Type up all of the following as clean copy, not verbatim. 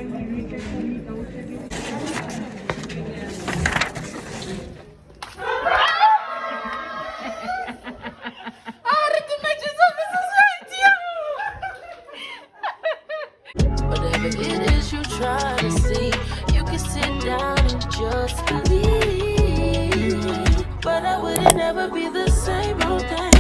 Whatever it is you try to see, you can sit down and just believe. But I wouldn't ever be the same old thing.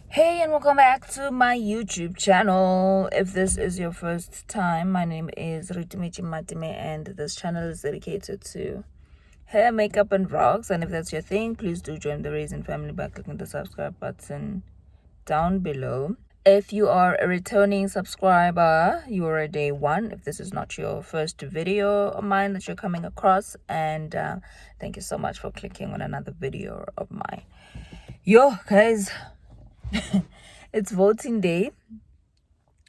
Hey, and welcome back to my YouTube channel. If this is your first time, my name is Reisons, and this channel is dedicated to hair, makeup, and vlogs. And if that's your thing, please do join the Reisons family by clicking the subscribe button down below. If you are a returning subscriber, you are a day one. If this is not your first video of mine that you're coming across, and thank you so much for clicking on another video of mine. Yo, guys, it's voting day,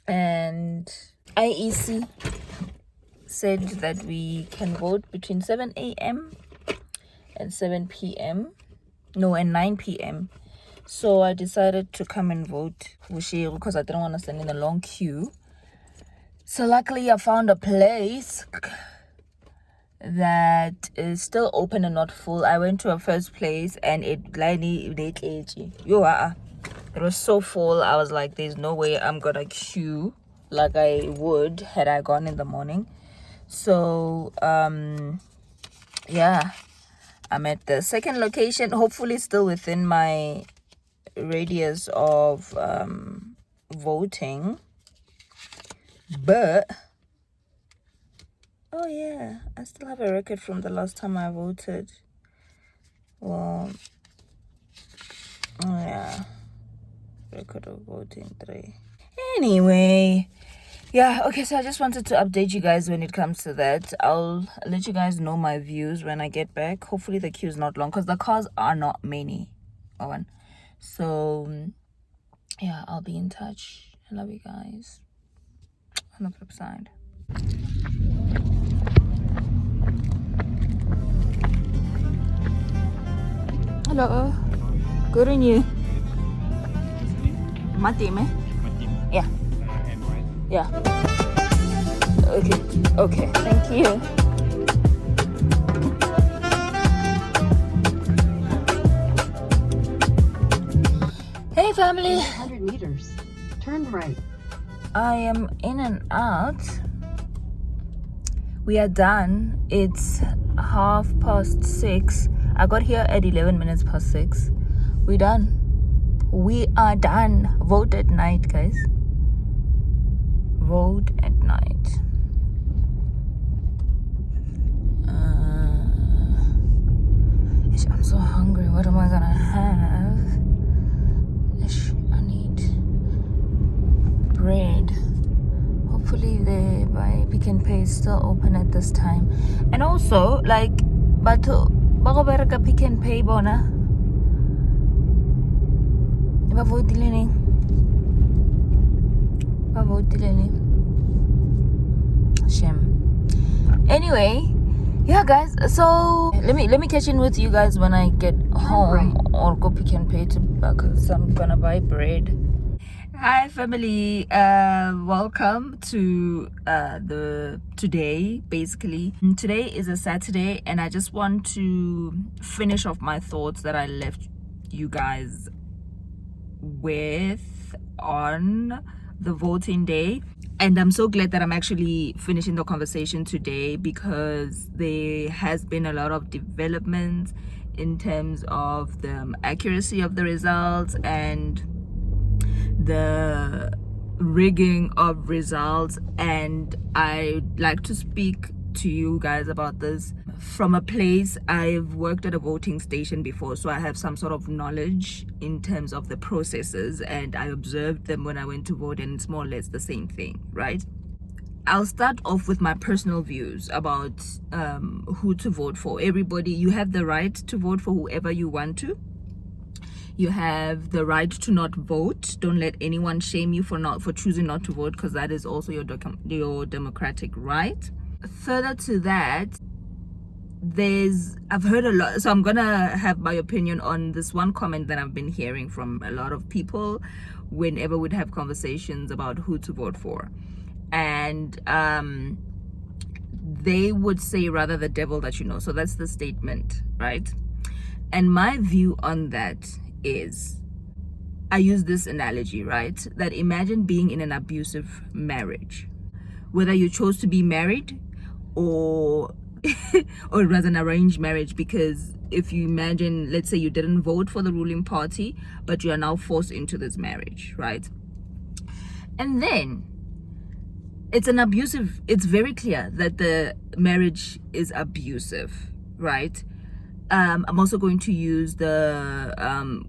and IEC said that we can vote between 7 a.m. and 7 p.m. No, and 9 p.m. So I decided to come and vote because I didn't want to stand in a long queue. So luckily I found a place that is still open and not full. I went to a first place and it was so full. I was like, there's no way I'm gonna queue like I would had I gone in the morning. So yeah, I'm at the second location, hopefully still within my radius of voting, but oh yeah, I still have a record from the last time I voted. Well, oh yeah, record of voting 3. Anyway, yeah, okay, so I just wanted to update you guys when it comes to that. I'll let you guys know my views when I get back. Hopefully the queue is not long because the cars are not many. So yeah, I'll be in touch. I love you guys. On the flip side. Hello. Good on you. Matim, eh? Yeah. Yeah. Okay. Thank you. Hey family. 100 meters. Turn right. I am in and out. We are done. It's 6:30. I got here at 11 minutes past 6. We're done. We are done. Vote at night, guys. Vote at night. I'm so hungry. What am I gonna have? I need bread. Hopefully they by Pick n Pay is still open at this time. And also, like, but baka bereka Pick n Pay bona. Ba votile ni. Shame. Anyway, yeah guys, so let me catch in with you guys when I get home or go Pick n Pay because I'm gonna buy bread. Hi family, welcome to today. Basically today is a Saturday and I just want to finish off my thoughts that I left you guys with on the voting day. And I'm so glad that I'm actually finishing the conversation today because there has been a lot of developments in terms of the accuracy of the results and the rigging of results. And I'd like to speak to you guys about this from a place. I've worked at a voting station before, so I have some sort of knowledge in terms of the processes, and I observed them when I went to vote, and it's more or less the same thing, right? I'll start off with my personal views about who to vote for. Everybody, you have the right to vote for whoever you want to. You have the right to not vote. Don't let anyone shame you for choosing not to vote, because that is also your democratic right. Further to that, I've heard a lot, so I'm gonna have my opinion on this one comment that I've been hearing from a lot of people whenever we'd have conversations about who to vote for. and they would say rather the devil that you know. So that's the statement, right? And my view on that is, I use this analogy, right? That imagine being in an abusive marriage, whether you chose to be married or or it was an arranged marriage, because if you imagine, let's say you didn't vote for the ruling party, but you are now forced into this marriage, right? And then it's very clear that the marriage is abusive, right? I'm also going to use the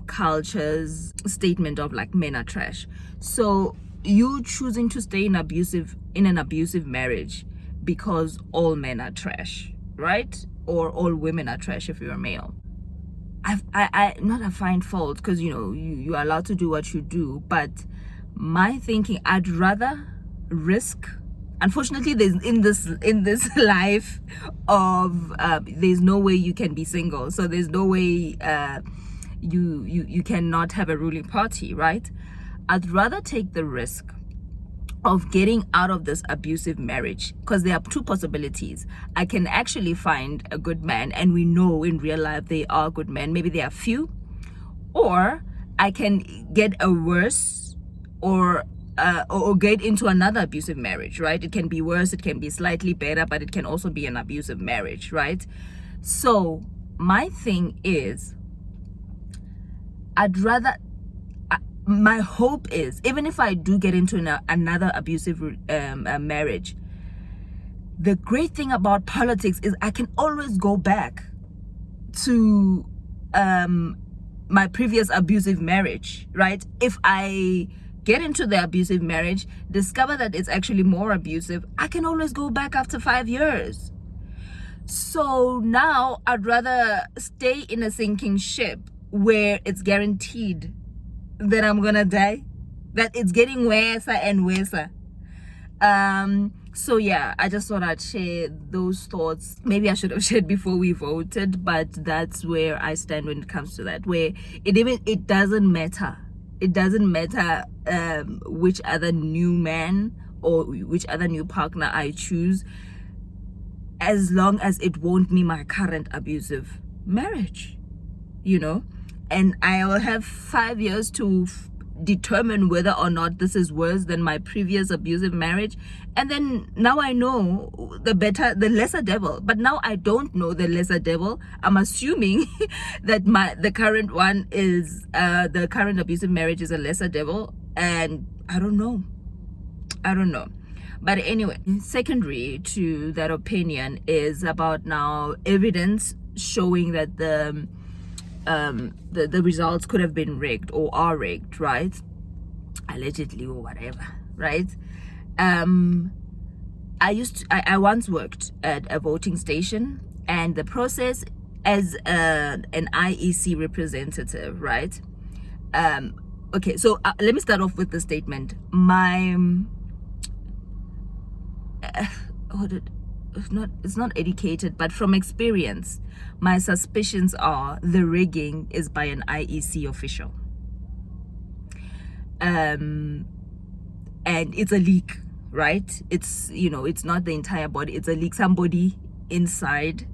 culture's statement of like men are trash. So you choosing to stay in an abusive marriage because all men are trash, right? Or all women are trash if you're a male. I not a find fault, because you are allowed to do what you do, but my thinking, I'd rather risk. Unfortunately, there's in this life of there's no way you can be single, so there's no way you cannot have a ruling party, right? I'd rather take the risk of getting out of this abusive marriage, because there are two possibilities. I can actually find a good man, and we know in real life they are good men, maybe they are few, or I can get a worse or get into another abusive marriage, right? It can be worse, it can be slightly better, but it can also be an abusive marriage, right? So my thing is, I'd rather, my hope is, even if I do get into another abusive marriage, the great thing about politics is I can always go back to my previous abusive marriage, right? If I get into the abusive marriage, discover that it's actually more abusive, I can always go back after 5 years. So now I'd rather stay in a sinking ship where it's guaranteed that I'm gonna die, that it's getting worse and worse. So yeah, I just thought I'd share those thoughts. Maybe I should have shared before we voted, but that's where I stand when it comes to that, where it doesn't matter. It doesn't matter which other new man or which other new partner I choose, as long as it won't be my current abusive marriage, and I will have 5 years to determine whether or not this is worse than my previous abusive marriage. And then now I know the lesser devil, but now I don't know the lesser devil. I'm assuming that the current one is the current abusive marriage is a lesser devil, and I don't know. But anyway, secondary to that opinion is about now evidence showing that the results could have been rigged or are rigged, right? Allegedly or whatever, right? I once worked at a voting station, and the process as an IEC representative, right? Okay, so let me start off with the statement. It's not educated, but from experience, my suspicions are the rigging is by an IEC official. And it's a leak, right? It's it's not the entire body, it's a leak. Somebody inside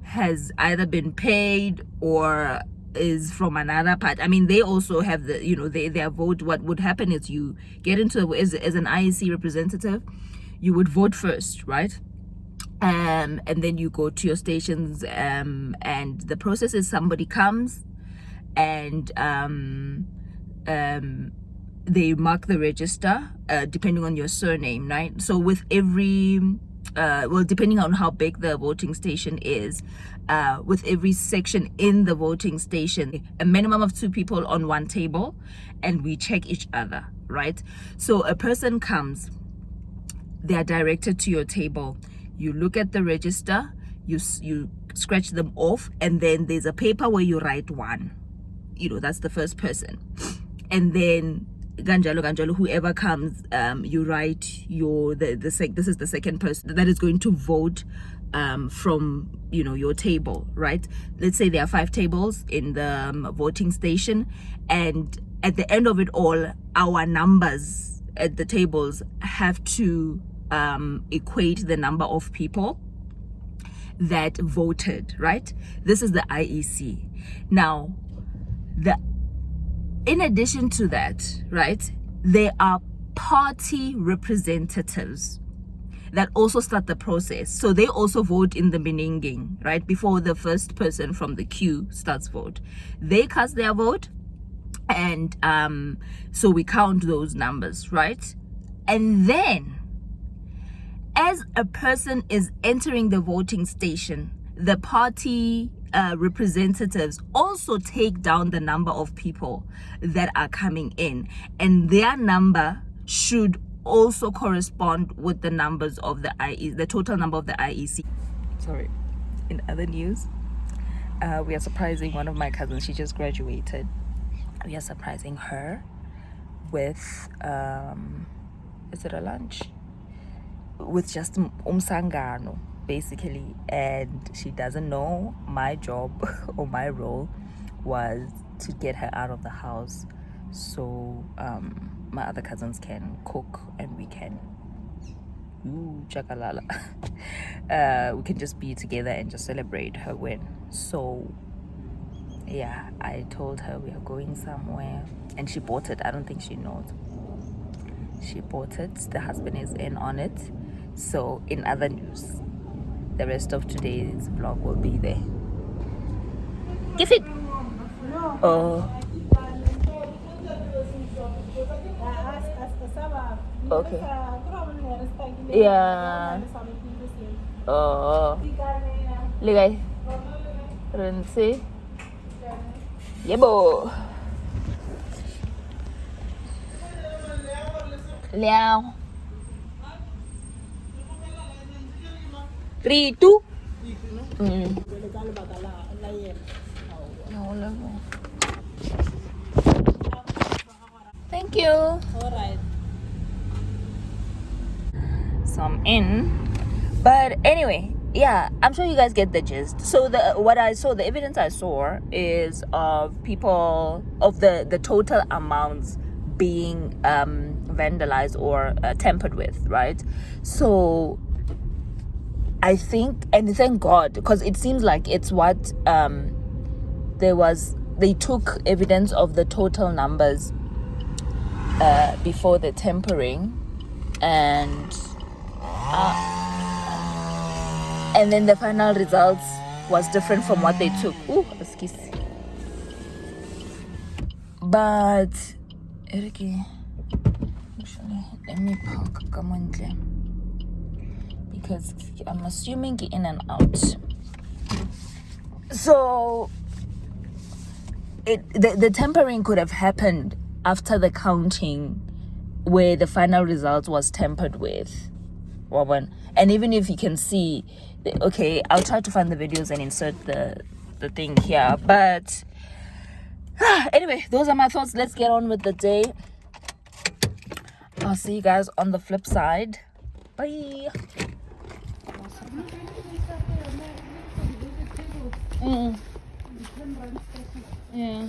has either been paid or is from another part. I mean, they also have their vote. What would happen is you get into as an IEC representative, you would vote first, right? And then you go to your stations, and the process is somebody comes and they mark the register depending on your surname, right? So with every depending on how big the voting station is, with every section in the voting station, a minimum of 2 people on one table, and we check each other, right? So a person comes, they are directed to your table. You look at the register, you scratch them off, and then there's a paper where you write 1. That's the first person. And then ganjalo, whoever comes, you write this is the second person that is going to vote from your table, right? Let's say there are 5 tables in the voting station, and at the end of it all, our numbers at the tables have to equate the number of people that voted, right? This is the IEC. Now, in addition to that, right, there are party representatives that also start the process. So they also vote in the beninging, right, before the first person from the queue starts vote. They cast their vote, and so we count those numbers, right? And then as a person is entering the voting station, the party representatives also take down the number of people that are coming in, and their number should also correspond with the numbers of the total number of the IEC. Sorry. In other news, we are surprising one of my cousins. She just graduated. We are surprising her with is it a lunch? With just umsangano, basically, and she doesn't know my job or my role was to get her out of the house, so my other cousins can cook and we can chakalala. We can just be together and just celebrate her win. So yeah, I told her we are going somewhere, and she bought it. I don't think she knows. She bought it. The husband is in on it. So in other news, the rest of today's vlog will be there. Give it. Oh. Okay. Yeah. Oh. Ligay. Rensi. Yebo. Liao. 3, 2. Thank you. All right. So I'm in, but anyway, yeah, I'm sure you guys get the gist. So the evidence I saw is of people, of the total amounts being vandalized or tampered with, right? So I think, and thank God, because it seems like it's what they took evidence of the total numbers before the tampering, and then the final results was different from what they took. Ooh, excuse me. But Eriki, actually, let me park. Come on, because I'm assuming in and out. So the tampering could have happened after the counting, where the final result was tampered with. And even if you can see, okay, I'll try to find the videos and insert the thing here. But anyway, those are my thoughts. Let's get on with the day. I'll see you guys on the flip side. Bye. Yeah.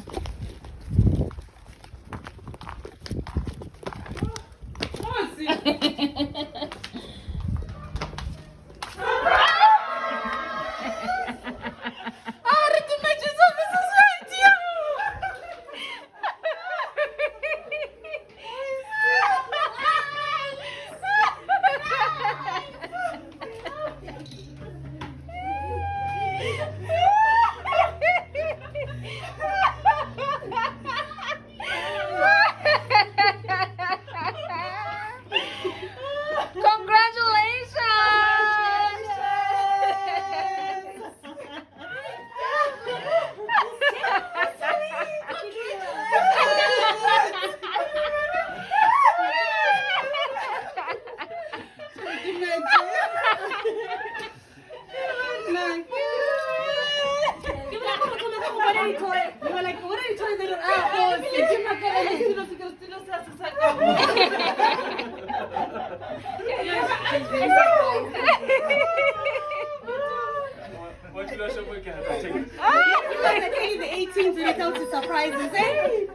The 18th when it comes to surprises, eh?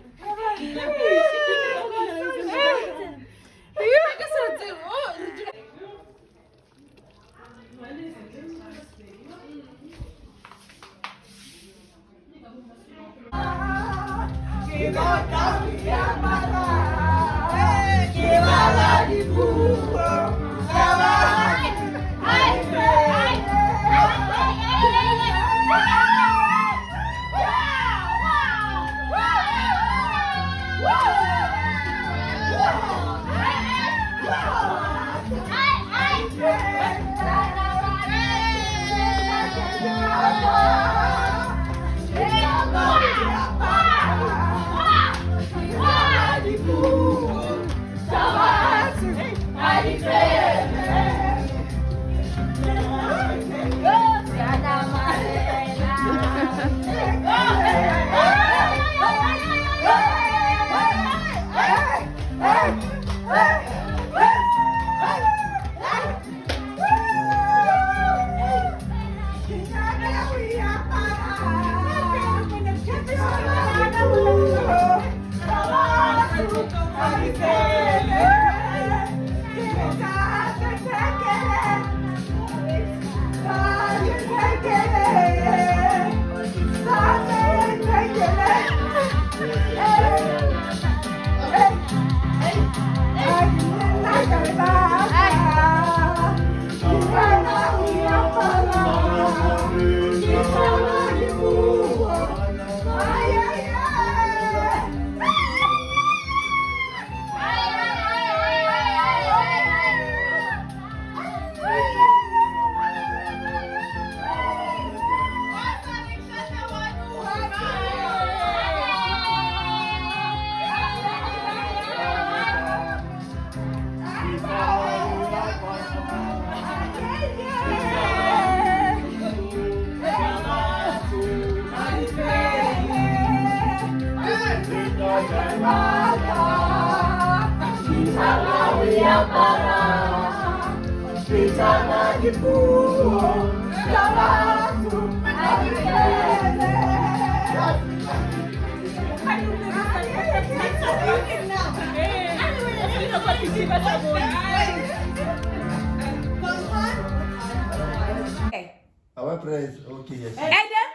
Our praise. Okay, yes. Adam?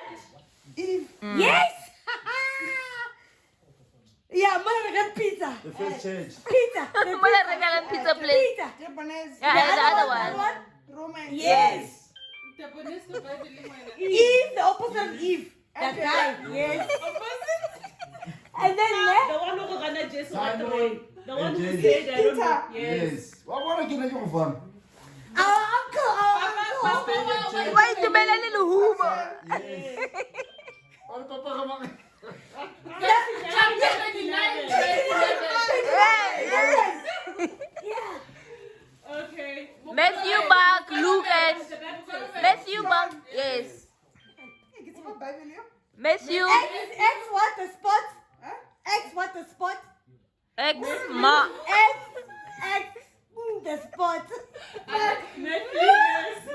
Yes! Yeah, mother pizza. The first change. Pizza. Mother pizza place. Pizza. Yeah, and the other one. Yes. Eve, the opposite of Eve. That guy. Yes. And then The one who gonna just Simon the one who and said I don't know. Yes. What want to get you from? our uncle. Why do you make a little hoover? Yes. Oh, Papa, come on. Okay. Matthew, Mark, Luke, and Matthew, Mark. Yes. Matthew, X what the spot? X what the spot? X, Mark. X the spot. Yes.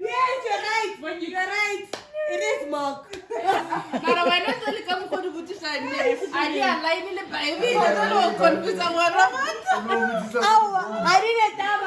Yes, you're right. When you- You're right. It is Mark. Mara wena tsele ka mo go di botisa nne a di a line le baby go tlo confuse ngwana motho Oh, I didn't tell